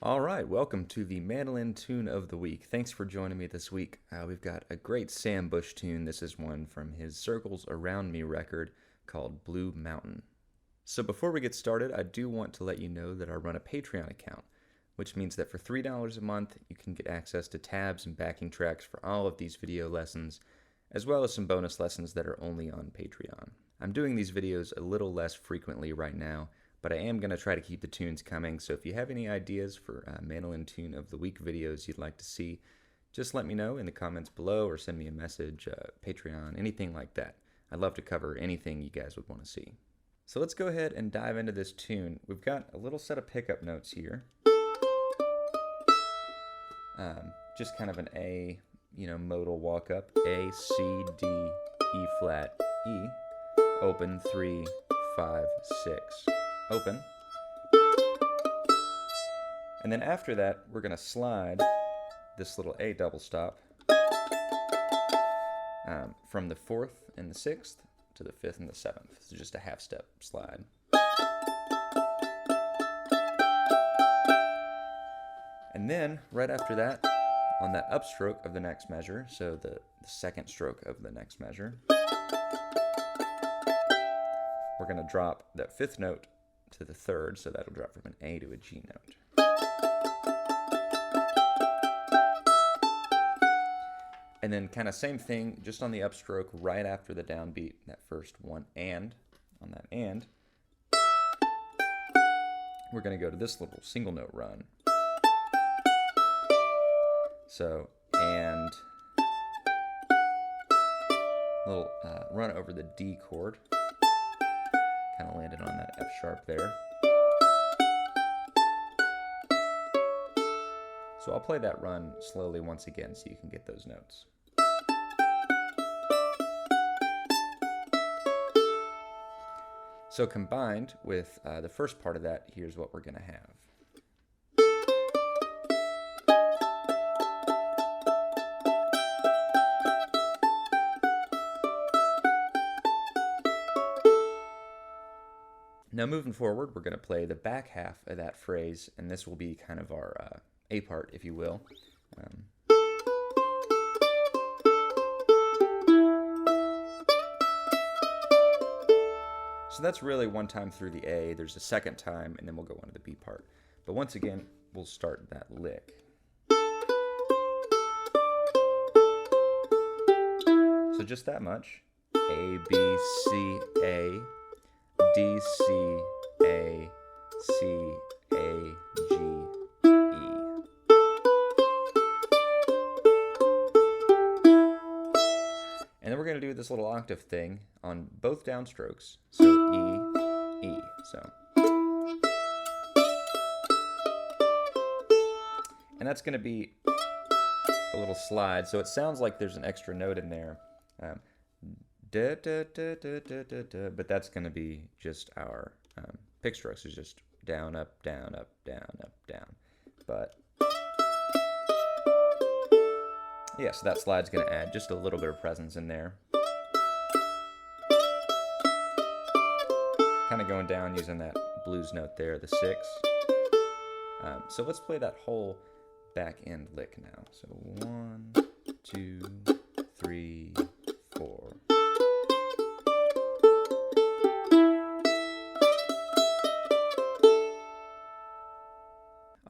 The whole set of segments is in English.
All right, welcome to the Mandolin Tune of the Week. Thanks for joining me this week. We've got a great Sam Bush tune. This is one from his Circles Around Me record called Blue Mountain. So before we get started, I do want to let you know that I run a Patreon account, which means that for $3 a month, you can get access to tabs and backing tracks for all of these video lessons, as well as some bonus lessons that are only on Patreon. I'm doing these videos a little less frequently right now, but I am going to try to keep the tunes coming, so if you have any ideas for Mandolin Tune of the Week videos you'd like to see, just let me know in the comments below or send me a message, Patreon, anything like that. I'd love to cover anything you guys would want to see. So let's go ahead and dive into this tune. We've got a little set of pickup notes here. Just kind of an A, modal walk up. A, C, D, E flat, E. Open, 3, 5, 6. Open. And then after that, we're going to slide this little A double stop from the 4th and the 6th to the 5th and the 7th. So just a half step slide. And then right after that, on that upstroke of the next measure, so the second stroke of the next measure, we're going to drop that 5th note to the 3rd, so that'll drop from an A to a G note. And then kind of same thing, just on the upstroke right after the downbeat, that first one and, on that and, we're going to go to this little single note run. So, and, little run over the D chord. Kind of landed on that F sharp there. So I'll play that run slowly once again so you can get those notes. So combined with the first part of that, here's what we're going to have. Now moving forward, we're going to play the back half of that phrase, and this will be kind of our A part, if you will. So that's really one time through the A, there's a second time, and then we'll go on to the B part. But once again, we'll start that lick. So just that much. A, B, C, A. D, C, A, C, A, G, E. And then we're going to do this little octave thing on both downstrokes. So E, E. So. And that's going to be a little slide. So it sounds like there's an extra note in there. Da, da, da, da, da, da, da, but that's going to be just our pick strokes. It's just down, up, down, up, down, up, down. But yeah, so that slide's going to add just a little bit of presence in there. Kind of going down using that blues note there, the 6. So let's play that whole back end lick now. So 1, 2, 3, 4.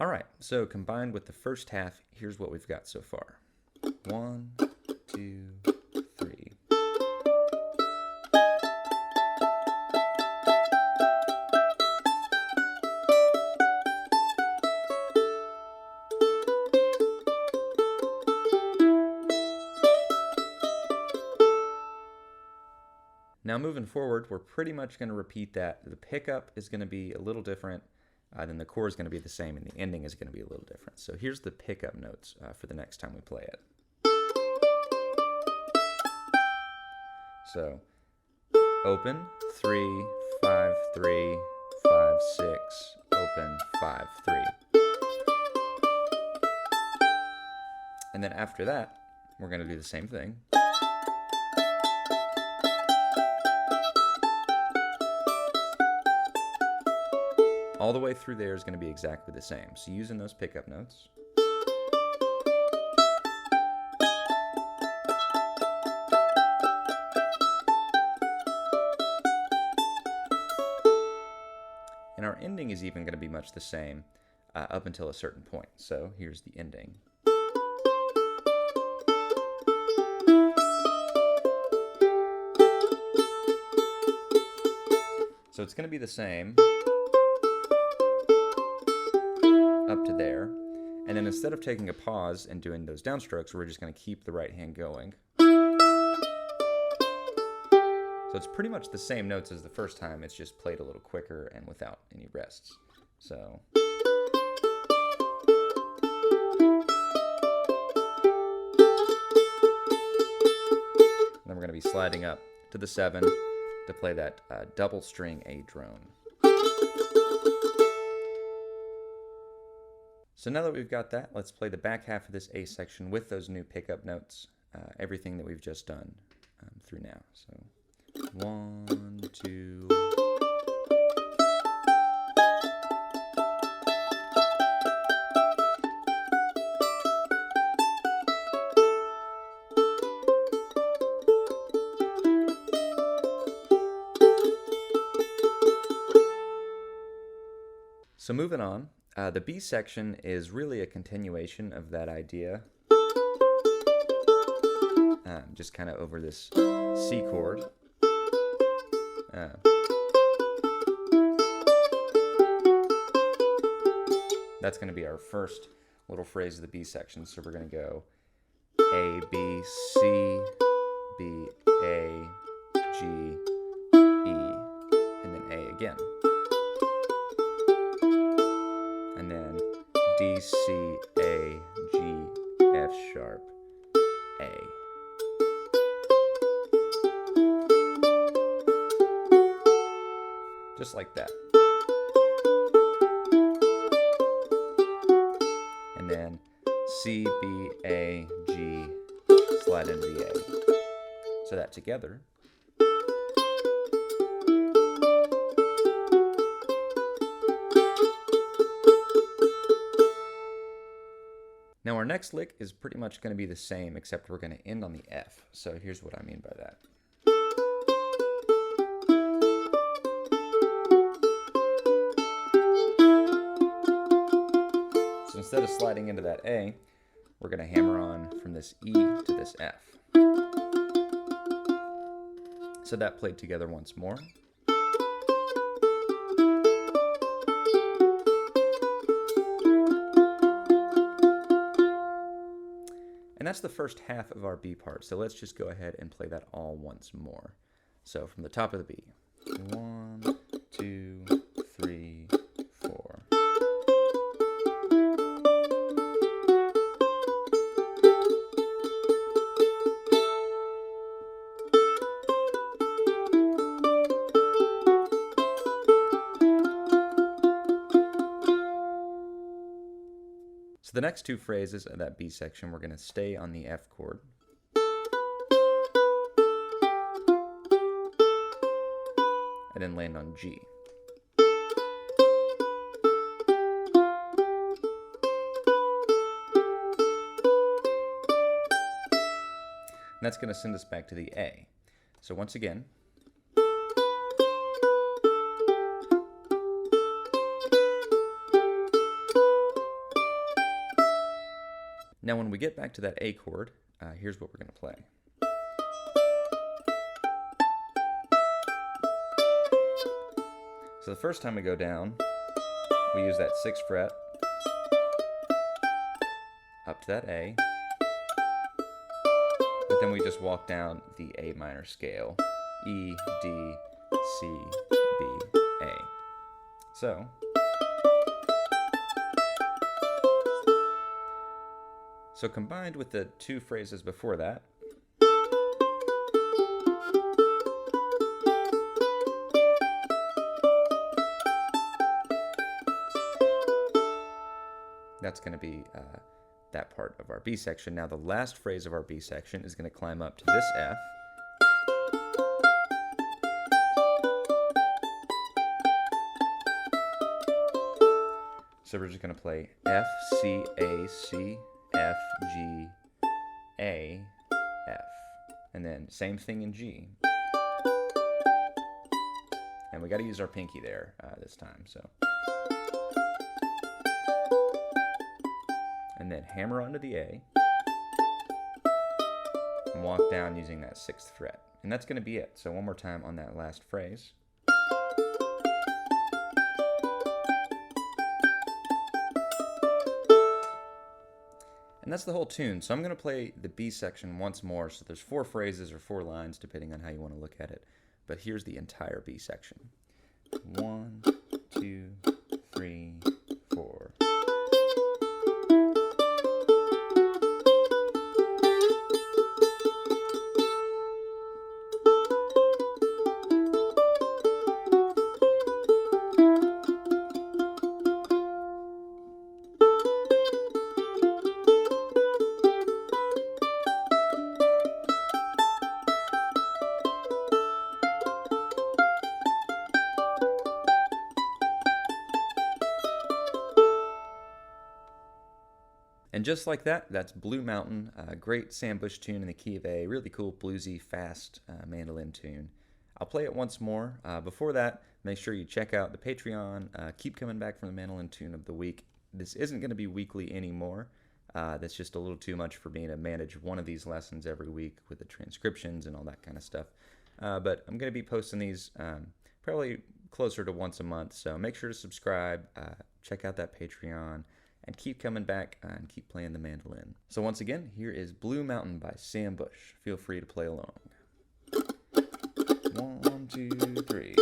All right, so combined with the first half, here's what we've got so far. 1, 2, 3. Now moving forward, we're pretty much going to repeat that. The pickup is going to be a little different. Then the chord is going to be the same, and the ending is going to be a little different. So here's the pickup notes for the next time we play it. So open, 3, 5, 3, 5, 6, open, 5, 3. And then after that, we're going to do the same thing. all the way through there is going to be exactly the same. So using those pickup notes. And our ending is even going to be much the same up until a certain point. So here's the ending. So it's going to be the same up to there. And then instead of taking a pause and doing those downstrokes, we're just going to keep the right hand going. So it's pretty much the same notes as the first time. It's just played a little quicker and without any rests. So. Then we're going to be sliding up to the 7 to play that double string A drone. So now that we've got that, let's play the back half of this A section with those new pickup notes, everything that we've just done through now. So 1, 2. So moving on, the B section is really a continuation of that idea, just kind of over this C chord. That's going to be our first little phrase of the B section. So we're going to go A, B, C, B, A, G, E, and then A again. And then D, C, A, G, F sharp, A. Just like that. And then C, B, A, G, slide into the A. So that together. Now our next lick is pretty much going to be the same, except we're going to end on the F. So here's what I mean by that. So instead of sliding into that A, we're going to hammer on from this E to this F. So that played together once more. And that's the first half of our B part. So let's just go ahead and play that all once more. So from the top of the B. 1, 2, 3, 4. So the next two phrases of that B section, we're going to stay on the F chord. And then land on G. And that's going to send us back to the A. So once again, now when we get back to that A chord, here's what we're going to play. So the first time we go down, we use that 6th fret up to that A, but then we just walk down the A minor scale, E, D, C, B, A. So combined with the two phrases before that, that's going to be that part of our B section. Now the last phrase of our B section is going to climb up to this F. So we're just going to play F, C, A, C, F, G, A, F. And then same thing in G. And we got to use our pinky there this time. So. And then hammer onto the A. And walk down using that 6th fret. And that's going to be it. So one more time on that last phrase. And that's the whole tune. So I'm going to play the B section once more. So there's 4 phrases or 4 lines, depending on how you want to look at it. But here's the entire B section. 1, 2, 3, 4. And just like that, that's Blue Mountain, a great Sam Bush tune in the key of A, really cool, bluesy, fast mandolin tune. I'll play it once more. Before that, make sure you check out the Patreon. Keep coming back from the mandolin tune of the week. This isn't going to be weekly anymore. That's just a little too much for me to manage one of these lessons every week with the transcriptions and all that kind of stuff. But I'm going to be posting these probably closer to once a month, so make sure to subscribe, check out that Patreon, and keep coming back and keep playing the mandolin. So once again, here is Blue Mountain by Sam Bush. Feel free to play along. 1, 2, 3.